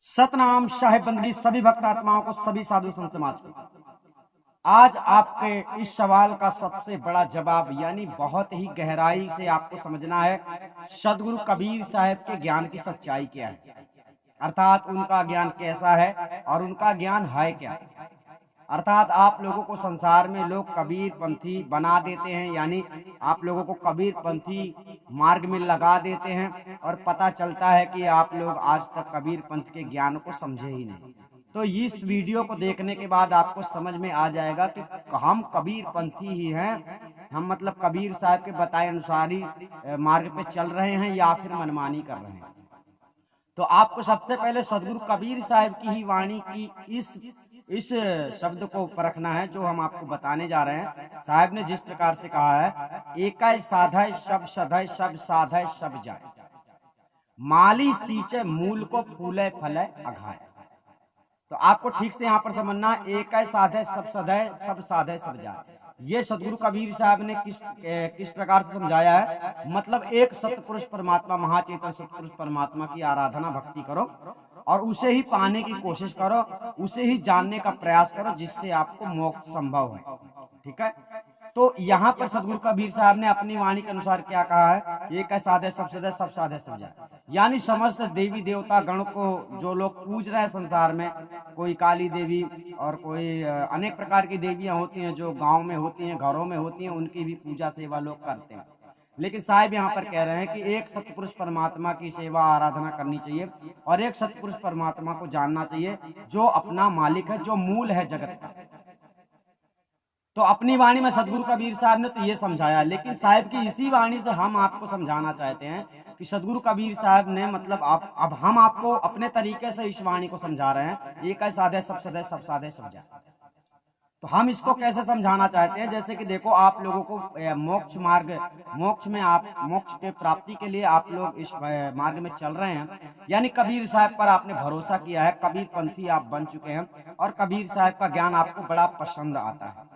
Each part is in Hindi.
सतनाम साहिब बंदगी सभी भक्त आत्माओं को, सभी साधु संत समाज को। आज आपके इस सवाल का सबसे बड़ा जवाब यानी बहुत ही गहराई से आपको समझना है, सदगुरु कबीर साहब के ज्ञान की सच्चाई क्या है, अर्थात उनका ज्ञान कैसा है और उनका ज्ञान है क्या। अर्थात आप लोगों को संसार में लोग कबीर पंथी बना देते हैं, यानी आप लोगों को कबीर पंथी मार्ग में लगा देते हैं और पता चलता है कि आप लोग आज तक कबीर पंथ के ज्ञान को समझे ही नहीं। तो इस वीडियो को देखने के बाद आपको समझ में आ जाएगा कि हम कबीर पंथी ही हैं, हम मतलब कबीर साहब के बताए अनुसार ही मार्ग पे चल रहे हैं या फिर मनमानी कर रहे हैं। तो आपको सबसे पहले सदगुरु कबीर साहब की ही वाणी की इस शब्द को परखना है जो हम आपको बताने जा रहे हैं। साहब ने जिस प्रकार से कहा है, एकै साधय सब सधय सब साधय सब जाय, माली सींचे मूल को फूले फले अघाय। तो आपको ठीक से यहाँ पर समझना, एकै साधय सब सधय सब साधय सब जाय। ये सदगुरु कबीर साहब ने किस प्रकार से समझाया है। मतलब एक सतपुरुष परमात्मा, महाचेतन सतपुरुष परमात्मा की आराधना भक्ति करो और उसे ही पाने की कोशिश करो, उसे ही जानने का प्रयास करो, जिससे आपको मोक्ष संभव है। ठीक है, तो यहाँ पर सदगुरु कबीर साहब ने अपनी वाणी के अनुसार क्या कहा है, एक साधे सब सदे सब साधे सब जाए। यानी समस्त देवी देवता गण को जो लोग पूज रहे हैं संसार में, कोई काली देवी और कोई अनेक प्रकार की देवियां होती हैं जो गांव में होती हैं, घरों में होती हैं, उनकी भी पूजा सेवा लोग करते हैं। लेकिन साहिब यहाँ पर कह रहे हैं कि एक सतपुरुष परमात्मा की सेवा आराधना करनी चाहिए और एक सतपुरुष परमात्मा को जानना चाहिए जो अपना मालिक है, जो मूल है जगत का। तो अपनी वाणी में सदगुरु कबीर साहब ने तो ये समझाया, लेकिन साहिब की इसी वाणी से हम आपको समझाना चाहते हैं कि सदगुरु कबीर साहब ने मतलब अब हम आपको अपने तरीके से इस वाणी को समझा रहे हैं, एक साधे सब सधे सब साधे सब जाय। तो हम इसको कैसे समझाना चाहते हैं, जैसे कि देखो आप लोगों को मोक्ष मार्ग, मोक्ष में आप मोक्ष के प्राप्ति के लिए आप लोग इस मार्ग में चल रहे हैं, यानी कबीर साहब पर आपने भरोसा किया है, कबीर पंथी आप बन चुके हैं और कबीर साहब का ज्ञान आपको बड़ा पसंद आता है।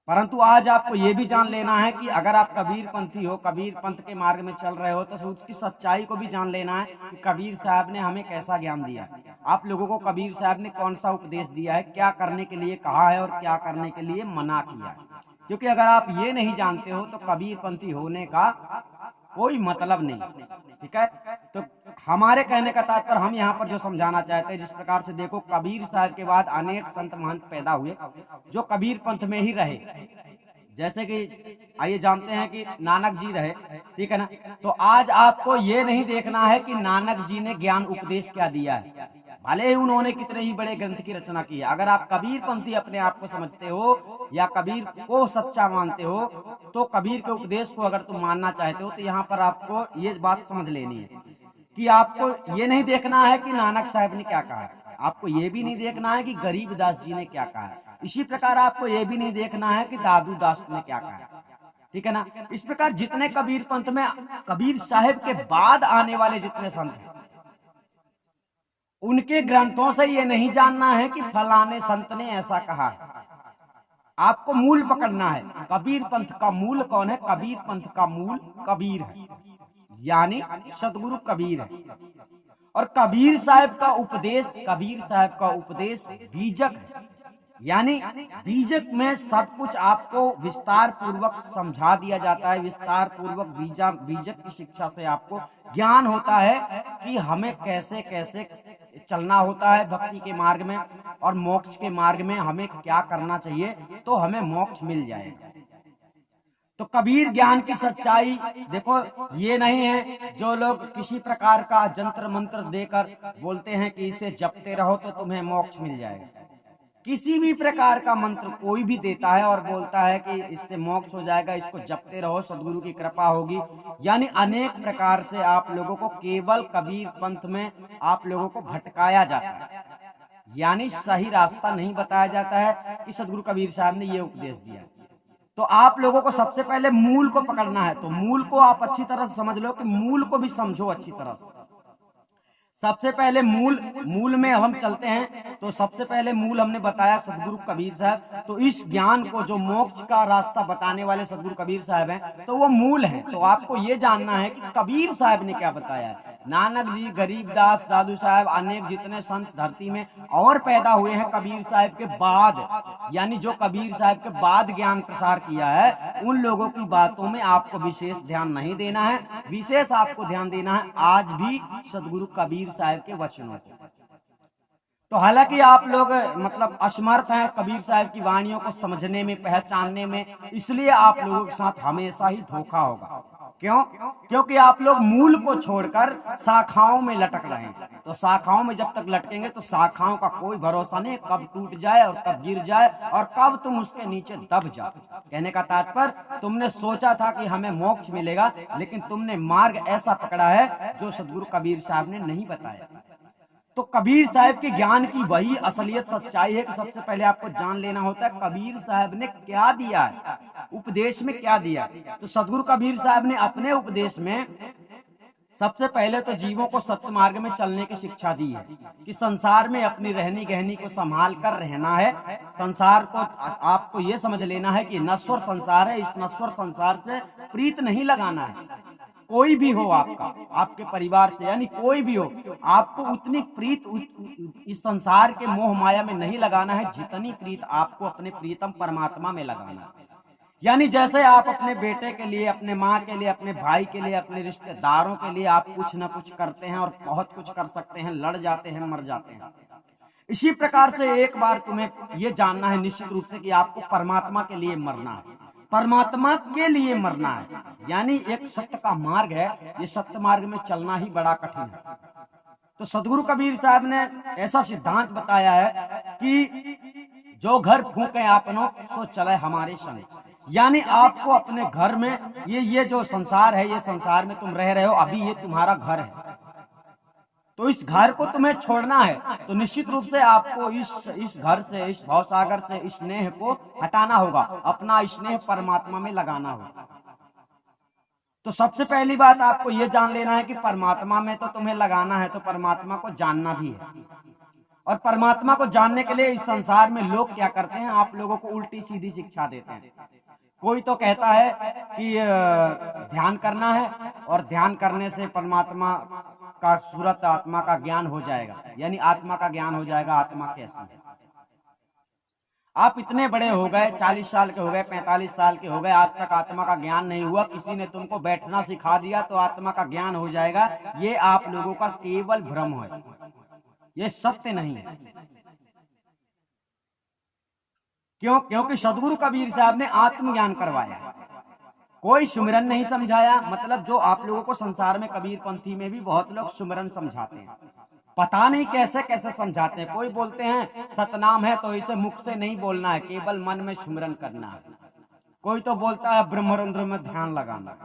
परंतु आज आपको ये भी जान लेना है कि अगर आप कबीर पंथी हो, कबीर पंथ के मार्ग में चल रहे हो, तो उसकी सच्चाई को भी जान लेना है कि कबीर साहब ने हमें कैसा ज्ञान दिया, आप लोगों को कबीर साहब ने कौन सा उपदेश दिया है, क्या करने के लिए कहा है और क्या करने के लिए मना किया है। क्योंकि अगर आप ये नहीं जानते हो तो कबीर पंथी होने का कोई मतलब नहीं। ठीक है, तो हमारे कहने का तात्पर्य हम यहाँ पर जो समझाना चाहते हैं, जिस प्रकार से देखो कबीर साहब के बाद अनेक संत महंत पैदा हुए जो कबीर पंथ में ही रहे। जैसे कि आइए जानते हैं कि नानक जी रहे, ठीक है ना। तो आज आपको ये नहीं देखना है कि नानक जी ने ज्ञान उपदेश क्या दिया है, भले ही उन्होंने कितने ही बड़े ग्रंथ की रचना की है। अगर आप कबीर पंथी अपने आप को समझते हो या कबीर को सच्चा मानते हो, तो कबीर के उपदेश को अगर तुम मानना चाहते हो तो यहाँ पर आपको ये बात समझ लेनी है कि आपको ये नहीं देखना है कि नानक साहब ने क्या कहा है, आपको ये भी नहीं देखना है कि गरीबदास जी ने क्या कहा है, इसी प्रकार आपको ये भी नहीं देखना है कि दादू दास ने क्या कहा है। ठीक है ना। इस प्रकार जितने कबीर पंथ में कबीर साहब के बाद आने वाले जितने संत हैं, उनके ग्रंथों से ये नहीं जानना है कि फलाने संत ने ऐसा कहा है। आपको मूल पकड़ना है, कबीर पंथ का मूल कौन है, कबीर पंथ का मूल कबीर है, यानी सदगुरु कबीर है। और कबीर साहब का उपदेश, कबीर साहब का उपदेश बीजक है, यानी बीजक में सब कुछ आपको विस्तार पूर्वक समझा दिया जाता है, विस्तार पूर्वक बीजक की शिक्षा से आपको ज्ञान होता है कि हमें कैसे कैसे चलना होता है भक्ति के मार्ग में और मोक्ष के मार्ग में हमें क्या करना चाहिए तो हमें मोक्ष मिल जाएगा। तो कबीर ज्ञान की सच्चाई देखो, ये नहीं है जो लोग किसी प्रकार का जंत्र मंत्र देकर बोलते हैं कि इसे जपते रहो तो तुम्हें मोक्ष मिल जाएगा। किसी भी प्रकार का मंत्र कोई भी देता है और बोलता है कि इससे मोक्ष हो जाएगा, इसको जपते रहो, सदगुरु की कृपा होगी, यानी अनेक प्रकार से आप लोगों को केवल कबीर पंथ में आप लोगों को भटकाया जाता है, यानी सही रास्ता नहीं बताया जाता है कि सदगुरु कबीर साहब ने ये उपदेश दिया। तो आप लोगों को सबसे पहले मूल को पकड़ना है। तो मूल को आप अच्छी तरह से समझ लो कि मूल को भी समझो अच्छी तरह से। सबसे पहले मूल में हम चलते हैं तो सबसे पहले मूल हमने बताया सदगुरु कबीर साहब। तो इस ज्ञान को जो मोक्ष का रास्ता बताने वाले सदगुरु कबीर साहब हैं, तो वो मूल हैं। तो आपको ये जानना है कि कबीर साहब ने क्या बताया है। नानक जी, गरीबदास, दादू साहब, अनेक जितने संत धरती में और पैदा हुए हैं कबीर साहब के बाद, यानी जो कबीर साहब के बाद ज्ञान प्रसार किया है, उन लोगों की बातों में आपको विशेष ध्यान नहीं देना है। विशेष आपको ध्यान देना है आज भी सदगुरु कबीर साहब के वचनों को। तो हालांकि आप लोग मतलब असमर्थ हैं कबीर साहब की वाणियों को समझने में, पहचानने में, इसलिए आप लोगों के साथ हमेशा ही धोखा होगा। क्यों? क्योंकि आप लोग मूल को छोड़कर शाखाओं में लटक रहे हैं। तो शाखाओं में जब तक लटकेंगे तो शाखाओं का कोई भरोसा नहीं, कब टूट जाए और कब गिर जाए और कब तुम उसके नीचे दब जाओ। कहने का तात्पर्य, तुमने सोचा था कि हमें मोक्ष मिलेगा, लेकिन तुमने मार्ग ऐसा पकड़ा है जो सदगुरु कबीर साहब ने नहीं बताया। तो कबीर साहब के ज्ञान की वही असलियत सच्चाई है कि सबसे पहले आपको जान लेना होता है कबीर साहब ने क्या दिया है, उपदेश में क्या दिया। तो सदगुरु कबीर साहब ने अपने उपदेश में सबसे पहले तो जीवों को सत्य मार्ग में चलने की शिक्षा दी है कि संसार में अपनी रहनी गहनी को संभाल कर रहना है। संसार को आपको ये समझ लेना है कि नश्वर संसार है, इस नश्वर संसार से प्रीत नहीं लगाना है। कोई भी हो आपका, आपके परिवार से, यानी कोई भी हो, आपको उतनी प्रीत इस संसार के मोह माया में नहीं लगाना है जितनी प्रीत आपको अपने प्रीतम परमात्मा में लगाना है। यानी जैसे आप अपने बेटे के लिए, अपने माँ के लिए, अपने भाई के लिए, अपने रिश्तेदारों के लिए आप कुछ न कुछ करते हैं और बहुत कुछ कर सकते हैं, लड़ जाते हैं, मर जाते हैं, इसी प्रकार से एक बार तुम्हें ये जानना है निश्चित रूप से कि आपको परमात्मा के लिए मरना है, परमात्मा के लिए मरना है। यानी एक सत्य का मार्ग है, ये सत्य मार्ग में चलना ही बड़ा कठिन है। तो सदगुरु कबीर साहब ने ऐसा सिद्धांत बताया है कि जो घर फूके आपनो सो चले हमारे संग। यानी आपको अपने घर में ये जो संसार है, ये संसार में तुम रह रहे हो, अभी ये तुम्हारा घर है। तो इस घर को तुम्हें छोड़ना है, तो निश्चित रूप से आपको इस घर से, इस भवसागर से इस स्नेह को हटाना होगा, अपना स्नेह परमात्मा में लगाना होगा। तो सबसे पहली बात आपको ये जान लेना है कि परमात्मा में तो तुम्हें लगाना है, तो परमात्मा को जानना भी है। और परमात्मा को जानने के लिए इस संसार में लोग क्या करते हैं, आप लोगों को उल्टी सीधी शिक्षा देते हैं। कोई तो कहता है कि ध्यान करना है और ध्यान करने से परमात्मा का सूरत आत्मा का ज्ञान हो जाएगा, यानी आत्मा का ज्ञान हो जाएगा। आत्मा कैसी है? आप इतने बड़े हो गए, 40 साल के हो गए, 45 साल के हो गए, आज तक आत्मा का ज्ञान नहीं हुआ। किसी ने तुमको बैठना सिखा दिया तो आत्मा का ज्ञान हो जाएगा। ये आप लोगों का केवल भ्रम है, ये सत्य नहीं है। क्यों? क्योंकि सदगुरु कबीर साहब ने आत्मज्ञान करवाया, कोई सुमिरन नहीं समझाया। मतलब जो आप लोगों को संसार में कबीर पंथी में भी बहुत लोग सुमिरन समझाते हैं, पता नहीं कैसे कैसे समझाते हैं। कोई बोलते हैं सतनाम है तो इसे मुख से नहीं बोलना है, केवल मन में सुमिरन करना है। कोई तो बोलता है ब्रह्मरंध्र में ध्यान लगाना।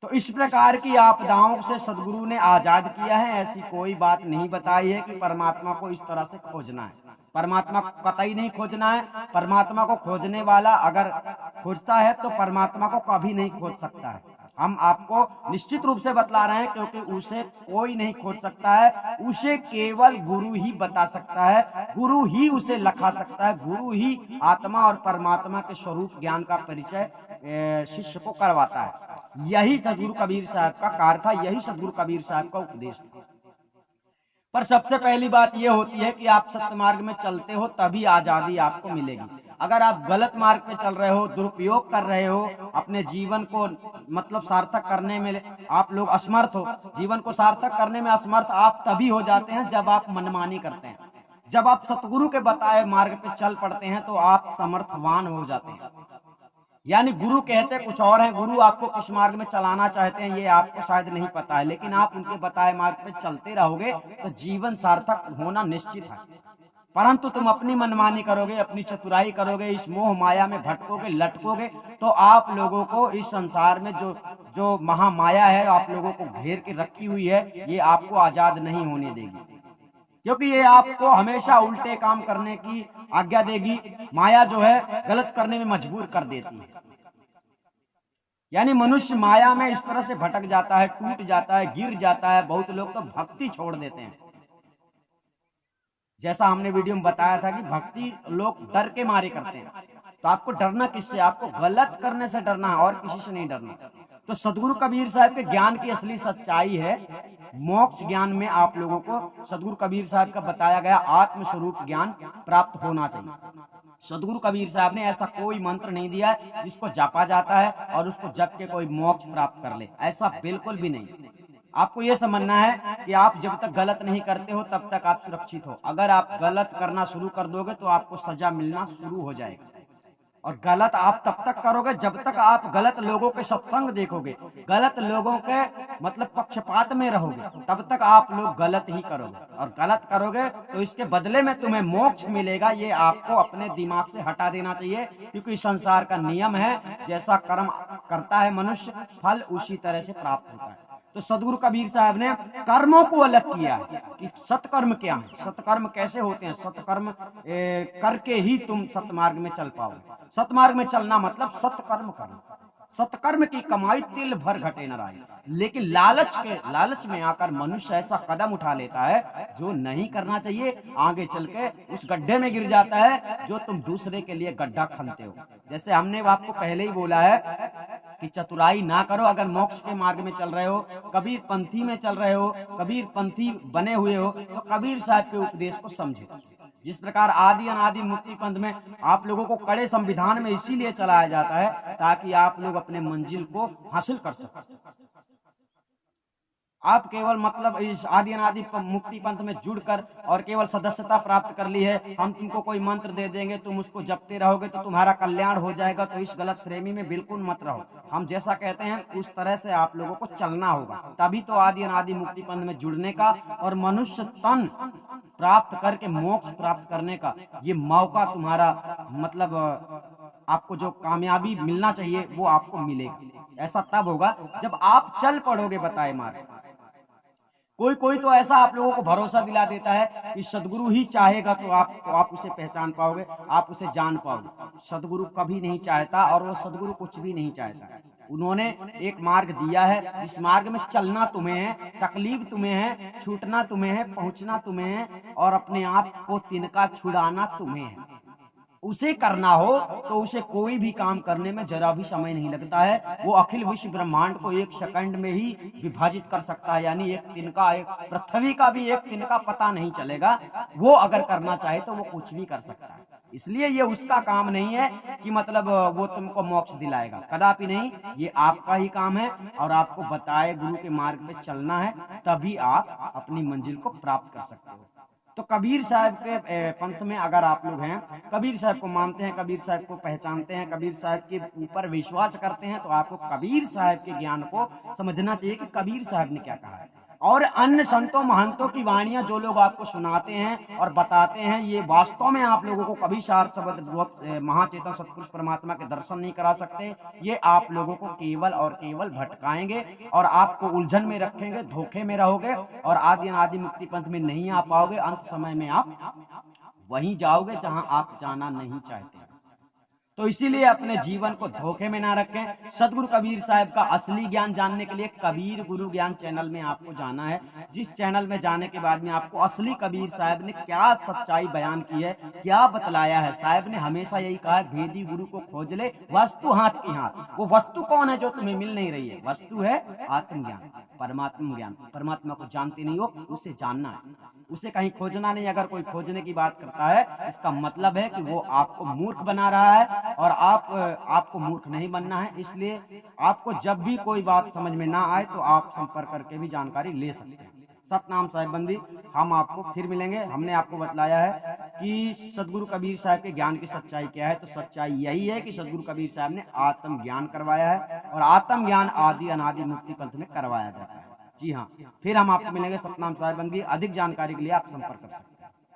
तो इस प्रकार की आपदाओं से सदगुरु ने आजाद किया है। ऐसी कोई बात नहीं बताई है कि परमात्मा को इस तरह से खोजना है। परमात्मा को कतई नहीं खोजना है। परमात्मा को खोजने वाला अगर खोजता है तो परमात्मा को कभी नहीं खोज सकता है। हम आपको निश्चित रूप से बतला रहे हैं, क्योंकि उसे कोई नहीं खोज सकता है। उसे केवल गुरु ही बता सकता है, गुरु ही उसे लखा सकता है, गुरु ही आत्मा और परमात्मा के स्वरूप ज्ञान का परिचय शिष्य को करवाता है। यही सदगुरु कबीर साहब का कार्य था, यही सदगुरु कबीर साहब का उपदेश था। पर सबसे पहली बात यह होती है कि आप सत्य मार्ग में चलते हो तभी आजादी आपको मिलेगी। अगर आप गलत मार्ग पे चल रहे हो, दुरुपयोग कर रहे हो, अपने जीवन को मतलब सार्थक करने में आप लोग असमर्थ हो, जीवन को सार्थक करने में असमर्थ आप तभी हो जाते हैं जब आप मनमानी करते हैं। जब आप सतगुरु के बताए मार्ग पे चल पड़ते हैं तो आप समर्थवान हो जाते हैं। यानी गुरु कहते कुछ और हैं, गुरु आपको किस मार्ग में चलाना चाहते हैं ये आपको शायद नहीं पता है, लेकिन आप उनके बताए मार्ग पे चलते रहोगे तो जीवन सार्थक होना निश्चित है। परंतु तुम अपनी मनमानी करोगे, अपनी चतुराई करोगे, इस मोह माया में भटकोगे, लटकोगे, तो आप लोगों को इस संसार में जो महामाया है आप लोगों को घेर के रखी हुई है, ये आपको आजाद नहीं होने देगी। क्योंकि ये आपको हमेशा उल्टे काम करने की आज्ञा देगी। माया जो है गलत करने में मजबूर कर देती है। यानी मनुष्य माया में इस तरह से भटक जाता है, टूट जाता है, गिर जाता है। बहुत लोग तो भक्ति छोड़ देते हैं। जैसा हमने वीडियो में बताया था कि भक्ति लोग डर के मारे करते हैं, तो आपको डरना किससे? आपको गलत करने से डरना है और किसी से नहीं डरना। तो सदगुरु कबीर साहब के ज्ञान की असली सच्चाई है, मोक्ष ज्ञान में आप लोगों को सदगुरु कबीर साहब का बताया गया आत्म स्वरूप ज्ञान प्राप्त होना चाहिए। सदगुरु कबीर साहब ने ऐसा कोई मंत्र नहीं दिया जिसको जपा जाता है और उसको जप के कोई मोक्ष प्राप्त कर ले, ऐसा बिल्कुल भी नहीं। आपको ये समझना है कि आप जब तक गलत नहीं करते हो तब तक आप सुरक्षित हो। अगर आप गलत करना शुरू कर दोगे तो आपको सजा मिलना शुरू हो जाएगी, और गलत आप तब तक करोगे जब तक आप गलत लोगों के सत्संग देखोगे, गलत लोगों के मतलब पक्षपात में रहोगे, तब तक आप लोग गलत ही करोगे। और गलत करोगे तो इसके बदले में तुम्हें मोक्ष मिलेगा, ये आपको अपने दिमाग से हटा देना चाहिए, क्योंकि संसार का नियम है, जैसा कर्म करता है मनुष्य फल उसी तरह से प्राप्त होता है। तो सदगुरु कबीर साहब ने कर्मों को अलग किया है कि सत्कर्म क्या है, सत्कर्म कैसे होते हैं। सत्कर्म करके ही तुम सतमार्ग में चल पाओगे। सतमार्ग में चलना मतलब सत्कर्म करना। सत्कर्म की कमाई तिल भर घटे न राई। लेकिन लालच में आकर मनुष्य ऐसा कदम उठा लेता है जो नहीं करना चाहिए, आगे चल के उस गड्ढे में गिर जाता है जो तुम दूसरे के लिए गड्ढा खनते हो। जैसे हमने आपको पहले ही बोला है कि चतुराई ना करो। अगर मोक्ष के मार्ग में चल रहे हो, कबीर पंथी में चल रहे हो, कबीर पंथी बने हुए हो, तो कबीर साहब के उपदेश को समझो। जिस प्रकार आदि अनादि मुक्ति पंथ में आप लोगों को कड़े संविधान में इसीलिए चलाया जाता है ताकि आप लोग अपने मंजिल को हासिल कर सकें। आप केवल मतलब इस आदि अनादि मुक्ति पंथ में जुड़कर और केवल सदस्यता प्राप्त कर ली है, हम तुमको कोई मंत्र दे देंगे, तुम उसको जपते रहोगे तो तुम्हारा कल्याण हो जाएगा, तो इस गलत फ्रेमी में बिल्कुल मत रहो। हम जैसा कहते हैं उस तरह से आप लोगों को चलना होगा, तभी तो आदि अनादि मुक्ति पंथ में जुड़ने का और मनुष्य तन प्राप्त करके मोक्ष प्राप्त करने का ये मौका तुम्हारा मतलब आपको जो कामयाबी मिलना चाहिए वो आपको मिलेगा। ऐसा तब होगा जब आप चल पड़ोगे बताए मार्ग। कोई तो ऐसा आप लोगों को भरोसा दिला देता है कि सदगुरु ही चाहेगा तो आप उसे पहचान पाओगे, आप उसे जान पाओगे। सदगुरु कभी नहीं चाहता और वो सदगुरु कुछ भी नहीं चाहता। उन्होंने एक मार्ग दिया है, इस मार्ग में चलना तुम्हें है, तकलीफ तुम्हें है, छूटना तुम्हें है, पहुंचना तुम्हें है, और अपने आप को तिनका छुड़ाना तुम्हें है। उसे करना हो तो उसे कोई भी काम करने में जरा भी समय नहीं लगता है। वो अखिल विश्व ब्रह्मांड को एक सेकंड में ही विभाजित कर सकता है, यानी एक तिनका, एक पृथ्वी का भी एक तिनका पता नहीं चलेगा। वो अगर करना चाहे तो वो कुछ भी कर सकता है। इसलिए ये उसका काम नहीं है कि मतलब वो तुमको मोक्ष दिलाएगा, कदापि नहीं। ये आपका ही काम है और आपको बताए गुरु के मार्ग पे चलना है, तभी आप अपनी मंजिल को प्राप्त कर सकते हो। तो कबीर साहब के पंथ में अगर आप लोग हैं, कबीर साहब को मानते हैं, कबीर साहब को पहचानते हैं, कबीर साहब के ऊपर विश्वास करते हैं, तो आपको कबीर साहब के ज्ञान को समझना चाहिए कि कबीर साहब ने क्या कहा है। और अन्य संतों महंतों की वाणियां जो लोग आपको सुनाते हैं और बताते हैं, ये वास्तव में आप लोगों को कभी सार शब्द महाचेतन सतपुरुष परमात्मा के दर्शन नहीं करा सकते। ये आप लोगों को केवल और केवल भटकाएंगे और आपको उलझन में रखेंगे, धोखे में रहोगे और आदि अनादि मुक्ति पंथ में नहीं आ पाओगे। अंत समय में आप वहीं जाओगे जहां आप जाना नहीं चाहते। तो इसीलिए अपने जीवन को धोखे में ना रखें। सदगुरु कबीर साहब का असली ज्ञान जानने के लिए कबीर गुरु ज्ञान चैनल में आपको जाना है, जिस चैनल में जाने के बाद में आपको असली कबीर साहब ने क्या सच्चाई बयान की है, क्या बतलाया है। साहब ने हमेशा यही कहा है, भेदी गुरु को खोज ले, वस्तु हाथ की हाथ। वो वस्तु कौन है जो तुम्हें मिल नहीं रही है? वस्तु है आत्मज्ञान, परमात्मा ज्ञान। परमात्मा को जानते नहीं हो, उसे जानना है, उसे कहीं खोजना नहीं। अगर कोई खोजने की बात करता है, इसका मतलब है कि वो आपको मूर्ख बना रहा है और आपको मूर्ख नहीं बनना है। इसलिए आपको जब भी कोई बात समझ में ना आए तो आप संपर्क करके भी जानकारी ले सकते हैं। सतनाम साहिब बंदी, हम आपको फिर मिलेंगे। हमने आपको बतलाया है कि सदगुरु कबीर साहब के ज्ञान की सच्चाई क्या है। तो सच्चाई यही है कि सदगुरु कबीर साहब ने आत्म ज्ञान करवाया है और आत्म ज्ञान आदि अनादि मुक्ति पंथ में करवाया जाता है। जी हाँ, फिर हम आपको मिलेंगे। सतनाम साहिब बंदी, अधिक जानकारी के लिए आप संपर्क कर सकते हैं।